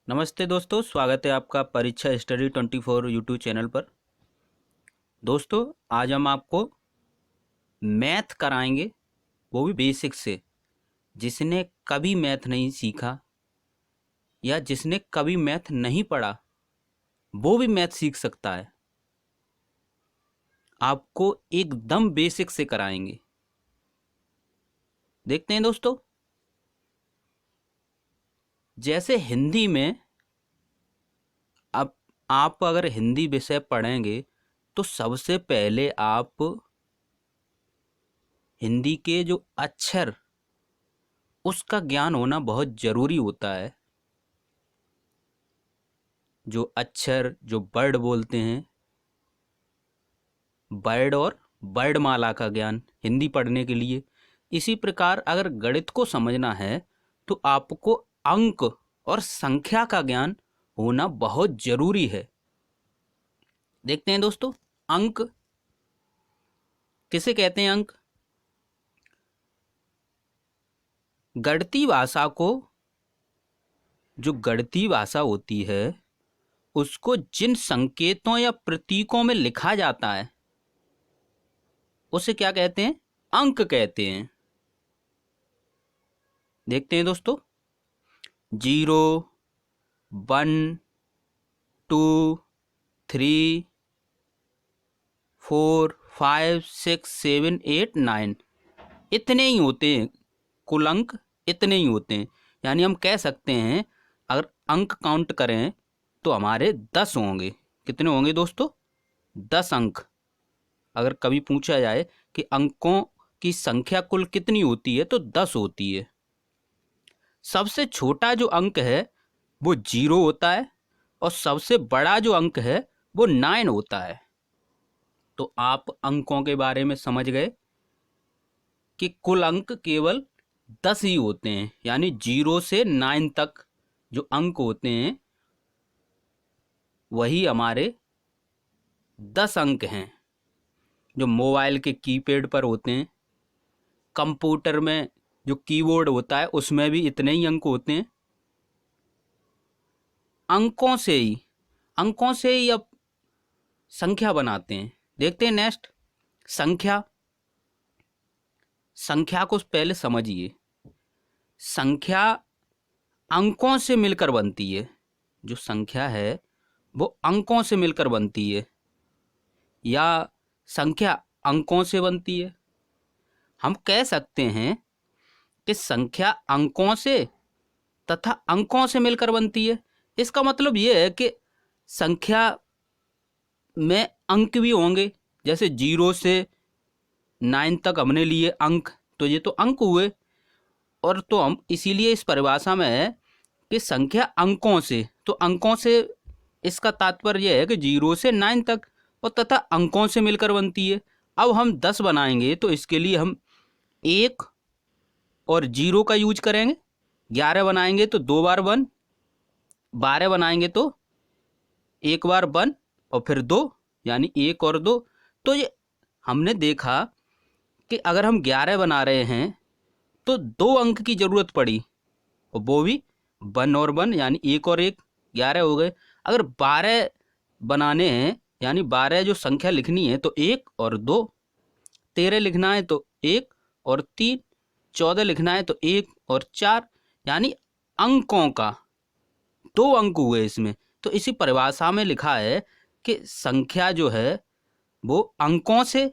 नमस्ते दोस्तों, स्वागत है आपका परीक्षा स्टडी 24 यूट्यूब चैनल पर। दोस्तों, आज हम आपको मैथ कराएंगे, वो भी बेसिक से। जिसने कभी मैथ नहीं सीखा या जिसने कभी मैथ नहीं पढ़ा वो भी मैथ सीख सकता है। आपको एकदम बेसिक से कराएंगे। देखते हैं दोस्तों, जैसे हिंदी में अब आप अगर हिंदी विषय पढ़ेंगे तो सबसे पहले आप हिंदी के जो अक्षर उसका ज्ञान होना बहुत ज़रूरी होता है। जो अक्षर, जो वर्ड बोलते हैं, वर्ड और वर्णमाला का ज्ञान हिंदी पढ़ने के लिए। इसी प्रकार अगर गणित को समझना है तो आपको अंक और संख्या का ज्ञान होना बहुत ज़रूरी है। देखते हैं दोस्तों, अंक किसे कहते हैं? अंक गणितीय भाषा को, जो गणितीय भाषा होती है उसको जिन संकेतों या प्रतीकों में लिखा जाता है उसे क्या कहते हैं? अंक कहते हैं। देखते हैं दोस्तों, 0, 1, 2, 3, 4, 5, 6, 7, 8, 9 इतने ही होते हैं। कुल अंक इतने ही होते हैं। यानी हम कह सकते हैं अगर अंक काउंट करें तो हमारे 10 होंगे। कितने होंगे दोस्तों? 10 अंक। अगर कभी पूछा जाए कि अंकों की संख्या कुल कितनी होती है तो 10 होती है। सबसे छोटा जो अंक है वो 0 होता है और सबसे बड़ा जो अंक है वो 9 होता है। तो आप अंकों के बारे में समझ गए कि कुल अंक केवल 10 ही होते हैं। यानी 0 से 9 तक जो अंक होते हैं वही हमारे 10 अंक हैं। जो मोबाइल के कीपैड पर होते हैं, कंप्यूटर में जो कीबोर्ड होता है उसमें भी इतने ही अंक होते हैं। अंकों से ही अब संख्या बनाते हैं। देखते हैं नेक्स्ट, संख्या। संख्या को पहले समझिए। संख्या अंकों से मिलकर बनती है। जो संख्या है वो अंकों से मिलकर बनती है या संख्या अंकों से बनती है। हम कह सकते हैं कि संख्या अंकों से तथा अंकों से मिलकर बनती है। इसका मतलब यह है कि संख्या में अंक भी होंगे। जैसे 0 से 9 तक हमने लिए अंक, तो ये तो अंक हुए। और तो हम इसीलिए इस परिभाषा में है कि संख्या अंकों से, तो अंकों से इसका तात्पर्य यह है कि 0 से 9 तक और तथा अंकों से मिलकर बनती है। अब हम 10 बनाएंगे तो इसके लिए हम 1 और 0 का यूज करेंगे। 11 बनाएंगे तो 2 बार 1, 12 बनाएंगे तो 1 बार 1 और फिर 2, यानी 1 और 2। तो ये हमने देखा कि अगर हम 11 बना रहे हैं तो 2 अंक की ज़रूरत पड़ी और वो भी 1 और 1, यानी 1 और 1, 11 हो गए। अगर 12 बनाने हैं यानी 12 जो संख्या लिखनी है तो 1 और 2, 13 लिखना है तो 1 और 3, 14 लिखना है तो 1 और 4, यानी अंकों का 2 अंक हुए इसमें। तो इसी परिभाषा में लिखा है कि संख्या जो है वो अंकों से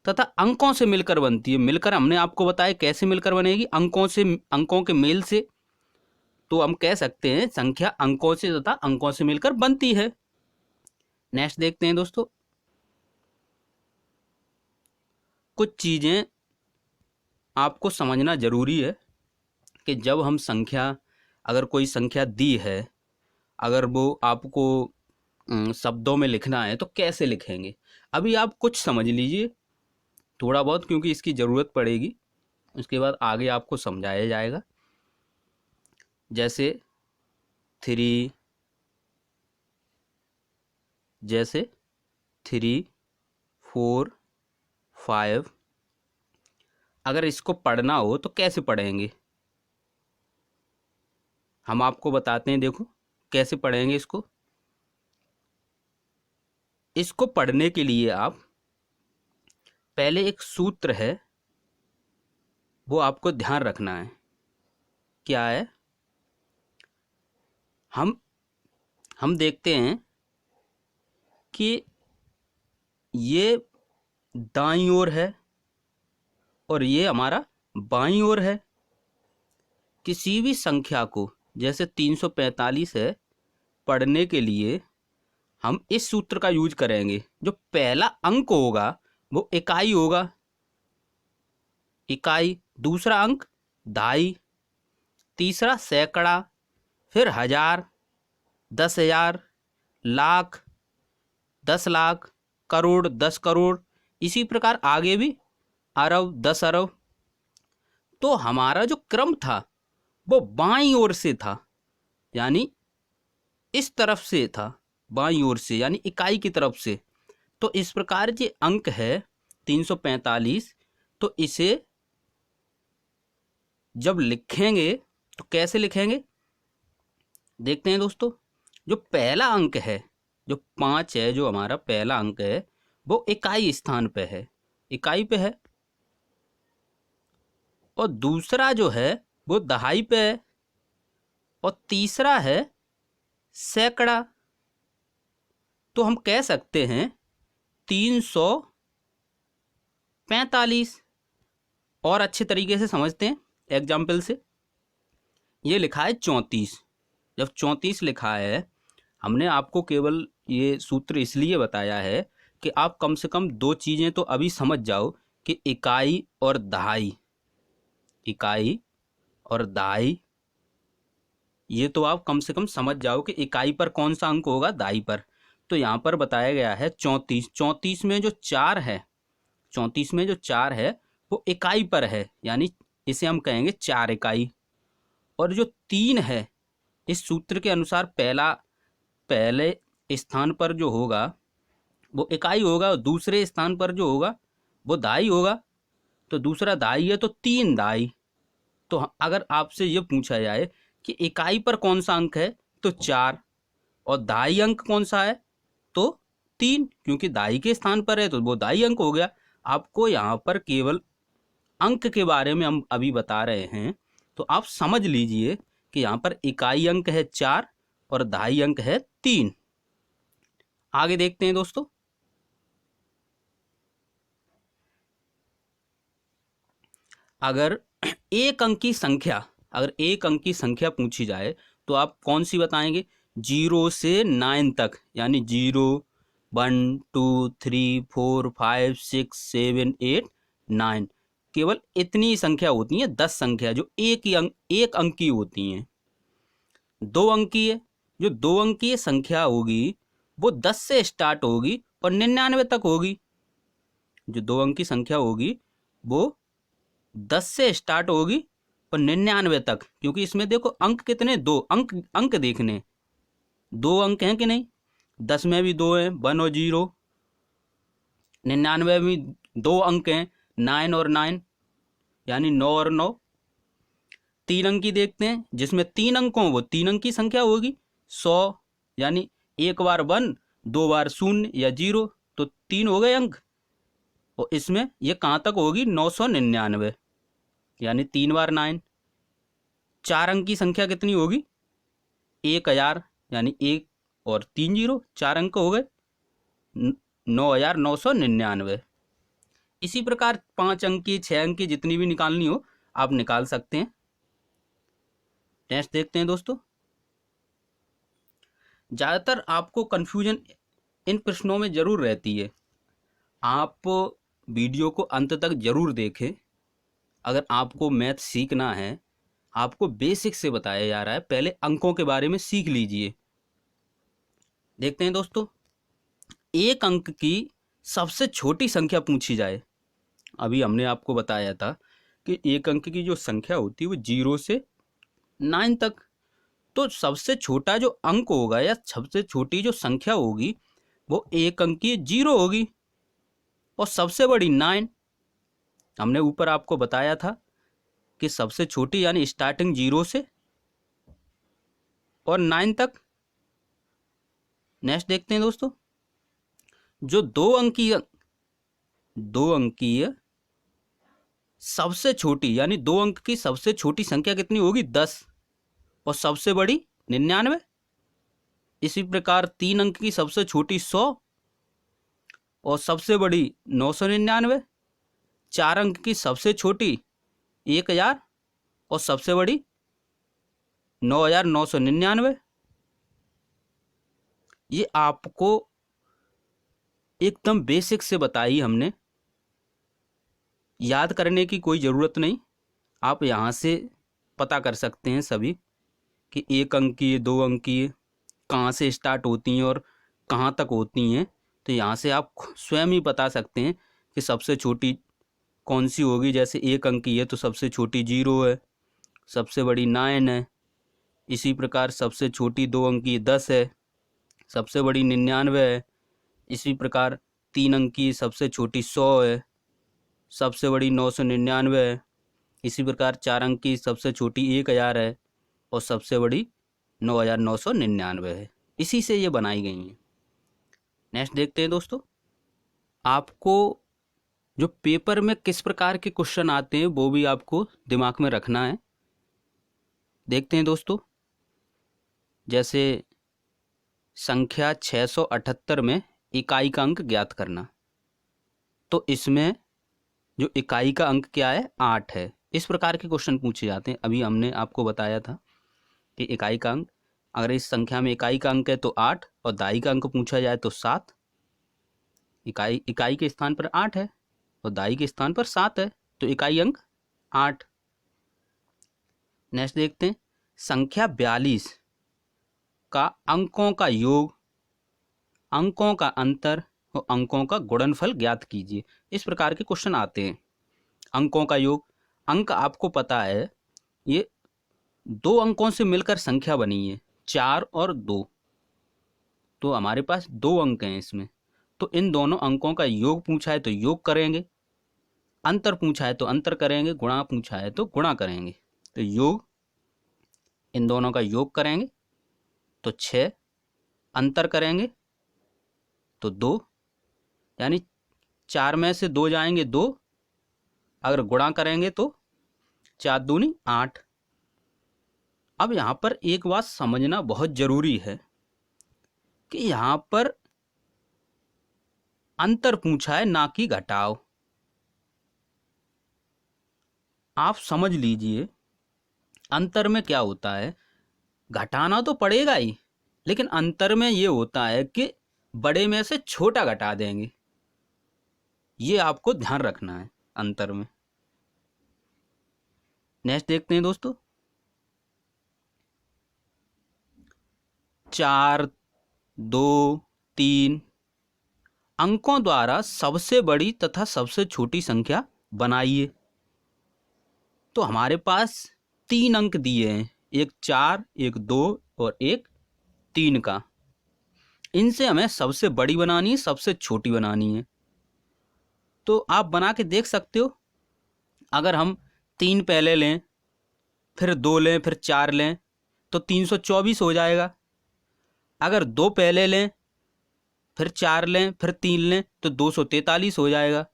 तथा अंकों से मिलकर बनती है। मिलकर हमने आपको बताया कैसे मिलकर बनेगी, अंकों से, अंकों के मेल से। तो हम कह सकते हैं संख्या अंकों से तथा अंकों से मिलकर बनती है। नेक्स्ट देखते हैं दोस्तों, कुछ चीज़ें आपको समझना जरूरी है कि जब हम संख्या, अगर कोई संख्या दी है, अगर वो आपको शब्दों में लिखना है तो कैसे लिखेंगे। अभी आप कुछ समझ लीजिए थोड़ा बहुत, क्योंकि इसकी ज़रूरत पड़ेगी। उसके बाद आगे आपको समझाया जाएगा। जैसे 3, जैसे 3, 4, 5। अगर इसको पढ़ना हो तो कैसे पढ़ेंगे हम आपको बताते हैं। देखो, कैसे पढ़ेंगे इसको? इसको पढ़ने के लिए आप पहले एक सूत्र है वो आपको ध्यान रखना है। क्या है? हम देखते हैं कि ये दाईं ओर है और ये हमारा बाईं ओर है। किसी भी संख्या को, जैसे 345 है, पढ़ने के लिए हम इस सूत्र का यूज करेंगे। जो पहला अंक होगा वो इकाई होगा, इकाई। दूसरा अंक दहाई, तीसरा सैकड़ा, फिर हजार, 10,000, लाख, 10 लाख, करोड़, 10 करोड़, इसी प्रकार आगे भी अरब, 10 अरब। तो हमारा जो क्रम था वो बाईं ओर से था, यानी इस तरफ से था, बाईं ओर से, यानी इकाई की तरफ से। तो इस प्रकार ये अंक है 345। तो इसे जब लिखेंगे तो कैसे लिखेंगे, देखते हैं दोस्तों। जो पहला अंक है, जो 5 है, जो हमारा पहला अंक है, वो इकाई स्थान पे है, इकाई पे है। और दूसरा जो है वो दहाई पे है, और तीसरा है सैकड़ा। तो हम कह सकते हैं 345। और अच्छे तरीके से समझते हैं एग्जाम्पल से। ये लिखा है 34। जब 34 लिखा है, हमने आपको केवल ये सूत्र इसलिए बताया है कि आप कम से कम दो चीज़ें तो अभी समझ जाओ कि इकाई और दहाई, इकाई और दहाई, ये तो आप कम से कम समझ जाओ कि इकाई पर कौन सा अंक होगा, दहाई पर। तो यहाँ पर बताया गया है 34। 34 में जो 4 है, 34 में जो 4 है वो इकाई पर है, यानी इसे हम कहेंगे 4 इकाई। और जो 3 है, इस सूत्र के अनुसार पहले स्थान पर जो होगा वो इकाई होगा, और दूसरे स्थान पर जो होगा वो दहाई होगा। तो दूसरा दहाई है तो 3 दहाई। तो अगर आपसे ये पूछा जाए कि इकाई पर कौन सा अंक है, तो 4, और दहाई अंक कौन सा है, तो 3, क्योंकि दहाई के स्थान पर है तो वो दहाई अंक हो गया। आपको यहाँ पर केवल अंक के बारे में हम अभी बता रहे हैं, तो आप समझ लीजिए कि यहाँ पर इकाई अंक है 4 और दहाई अंक है 3। आगे देखते हैं दोस्तों। अगर एक अंक की संख्या पूछी जाए तो आप कौन सी बताएंगे? 0 से 9 तक, यानी 0, 1, 2, 3, 4, 5, 6, 7, 8, 9। केवल इतनी संख्या होती है, 10 संख्या जो एक अंक की होती हैं। 2 अंकीय, जो 2 अंकीय संख्या होगी वो 10 से स्टार्ट होगी और 99 तक होगी। जो 2 अंक की संख्या होगी वो 10 से स्टार्ट होगी और 99 तक, क्योंकि इसमें देखो अंक कितने, 2 अंक देखने, 2 अंक हैं कि नहीं? 10 में भी 2 हैं, 1 और 0। 99 में भी 2 अंक हैं, 9 और 9, यानी 9 और 9। 3 अंक की देखते हैं, जिसमें 3 अंक हो वो 3 अंक की संख्या होगी। 100, यानी एक बार 1, 2 बार 0 या 0, तो 3 हो गए अंक। और इसमें ये कहाँ तक होगी? 999, यानी 3 बार 9। 4 अंक की संख्या कितनी होगी? 1000, यानी 1 और 3 0, 4 अंक हो गए, 9999। इसी प्रकार 5 अंक की, 6 अंक की, जितनी भी निकालनी हो आप निकाल सकते हैं। नेक्स्ट देखते हैं दोस्तों। ज़्यादातर आपको कन्फ्यूजन इन प्रश्नों में ज़रूर रहती है। आप वीडियो को अंत तक ज़रूर देखें। अगर आपको मैथ सीखना है, आपको बेसिक से बताया जा रहा है, पहले अंकों के बारे में सीख लीजिए। देखते हैं दोस्तों, एक अंक की सबसे छोटी संख्या पूछी जाए। अभी हमने आपको बताया था कि एक अंक की जो संख्या होती है वो 0 से 9 तक। तो सबसे छोटा जो अंक होगा या सबसे छोटी जो संख्या होगी वो एक अंक की 0 होगी, और सबसे बड़ी 9। हमने ऊपर आपको बताया था कि सबसे छोटी यानी स्टार्टिंग 0 से और 9 तक नेक्स्ट देखते हैं दोस्तों, जो दो अंकीय सबसे छोटी यानी 2 अंक की सबसे छोटी संख्या कितनी होगी? 10 और सबसे बड़ी 99। इसी प्रकार 3 अंक की सबसे छोटी 100 और सबसे बड़ी 999। 4 अंक की सबसे छोटी 1000 और सबसे बड़ी 9999। ये आपको एकदम बेसिक से बताई हमने, याद करने की कोई ज़रूरत नहीं। आप यहाँ से पता कर सकते हैं सभी कि 1 अंकीय 2 अंकीय कहाँ से स्टार्ट होती हैं और कहाँ तक होती हैं। तो यहाँ से आप स्वयं ही बता सकते हैं कि सबसे छोटी कौन सी होगी। जैसे 1 अंकीय है तो सबसे छोटी 0 है, सबसे बड़ी 9 है। इसी प्रकार सबसे छोटी 2 अंकीय 10 है, सबसे बड़ी 99 है। इसी प्रकार 3 अंकीय सबसे छोटी 100 है, सबसे बड़ी 999 है। इसी प्रकार 4 अंक की सबसे छोटी 1000 है और सबसे बड़ी 9999 है। इसी से ये बनाई गई हैं। नेक्स्ट देखते हैं दोस्तों, आपको जो पेपर में किस प्रकार के क्वेश्चन आते हैं वो भी आपको दिमाग में रखना है। देखते हैं दोस्तों, जैसे संख्या 678 में इकाई का अंक ज्ञात करना। तो इसमें जो इकाई का अंक क्या है? 8 है। इस प्रकार के क्वेश्चन पूछे जाते हैं। अभी हमने आपको बताया था कि इकाई का अंक, अगर इस संख्या में इकाई का अंक है तो 8 और दाई का अंक पूछा जाए तो 7। इकाई के स्थान पर 8 है और दाई के स्थान पर 7 है, तो इकाई अंक 8। नेक्स्ट देखते हैं, संख्या 42 का अंकों का योग, अंकों का अंतर और अंकों का गुणनफल ज्ञात कीजिए। इस प्रकार के क्वेश्चन आते हैं। अंकों का योग, अंक आपको पता है ये 2 अंकों से मिलकर संख्या बनी है, 4 और 2। तो हमारे पास 2 अंक हैं इसमें, तो इन दोनों अंकों का योग पूछा है तो योग करेंगे, अंतर पूछा है तो अंतर करेंगे, गुणा पूछा है तो गुणा करेंगे। तो योग, इन दोनों का योग करेंगे तो 6, अंतर करेंगे तो 2, यानी 4 में से 2 जाएंगे 2, अगर गुणा करेंगे तो 4 दूनी 8। अब यहाँ पर एक बात समझना बहुत जरूरी है कि यहाँ पर अंतर पूछा है ना कि घटाव। आप समझ लीजिए, अंतर में क्या होता है, घटाना तो पड़ेगा ही, लेकिन अंतर में ये होता है कि बड़े में से छोटा घटा देंगे। ये आपको ध्यान रखना है अंतर में। नेक्स्ट देखते हैं दोस्तों, 4, 2, 3 अंकों द्वारा सबसे बड़ी तथा सबसे छोटी संख्या बनाइए। तो हमारे पास 3 अंक दिए हैं, एक 4, एक 2 और एक 3 का। इनसे हमें सबसे बड़ी बनानी है, सबसे छोटी बनानी है। तो आप बना के देख सकते हो। अगर हम 3 पहले लें, फिर 2 लें, फिर 4 लें तो 324 हो जाएगा। अगर 2 पहले लें, फिर 4 लें, फिर 3 लें तो 243 हो जाएगा।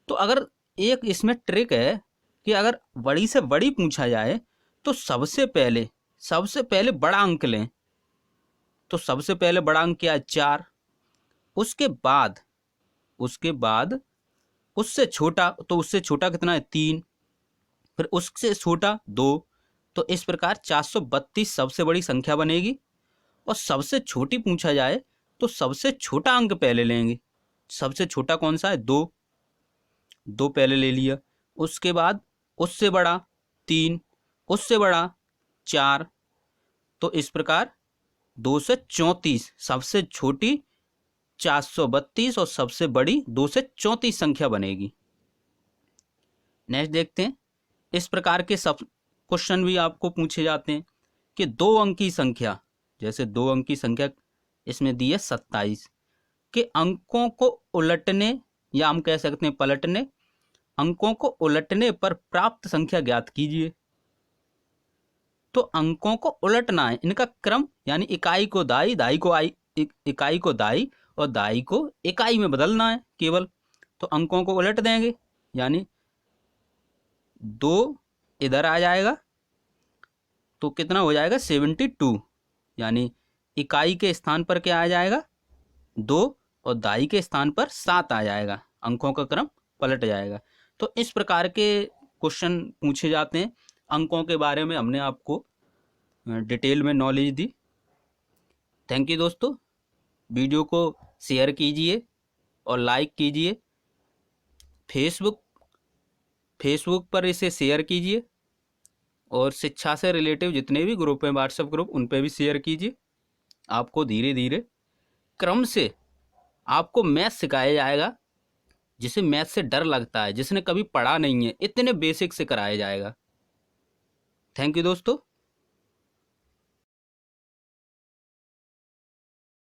तो अगर एक इसमें ट्रिक है कि अगर बड़ी से बड़ी पूछा जाए तो सबसे पहले बड़ा अंक लें। तो सबसे पहले बड़ा अंक क्या है? 4। उसके बाद उससे छोटा, तो उससे छोटा कितना है? 3। फिर उससे छोटा 2। तो इस प्रकार 432 सबसे बड़ी संख्या बनेगी। और सबसे छोटी पूछा जाए तो सबसे छोटा अंक पहले लेंगे। सबसे छोटा कौन सा है? 2 पहले ले लिया। उसके बाद उससे बड़ा 3, उससे बड़ा 4। तो इस प्रकार 2 से 34, सबसे छोटी 432 और सबसे बड़ी 2 से 34 संख्या बनेगी। नेक्स्ट देखते हैं, इस प्रकार के सब क्वेश्चन भी आपको पूछे जाते हैं कि 2 अंक की संख्या, जैसे 2 अंक की संख्या इसमें दी है 27, के अंकों को उलटने, या हम कह सकते हैं पलटने, अंकों को उलटने पर प्राप्त संख्या ज्ञात कीजिए। तो अंकों को उलटना है, इनका क्रम, यानी इकाई को दाई, दाई को इकाई को दाई और दाई को इकाई में बदलना है केवल। तो अंकों को उलट देंगे, यानी 2 इधर आ जाएगा तो कितना हो जाएगा 72, यानी इकाई के स्थान पर क्या आ जाएगा 2 और दाई के स्थान पर 7 आ जाएगा, अंकों का क्रम पलट जाएगा। तो इस प्रकार के क्वेश्चन पूछे जाते हैं। अंकों के बारे में हमने आपको डिटेल में नॉलेज दी। थैंक यू दोस्तों। वीडियो को शेयर कीजिए और लाइक कीजिए। फेसबुक पर इसे शेयर कीजिए और शिक्षा से रिलेटिव जितने भी ग्रुप हैं, व्हाट्सएप ग्रुप, उन पर भी शेयर कीजिए। आपको धीरे धीरे क्रम से आपको मैथ सिखाया जाएगा। जिसे मैथ से डर लगता है, जिसने कभी पढ़ा नहीं है, इतने बेसिक से कराया जाएगा। थैंक यू दोस्तों।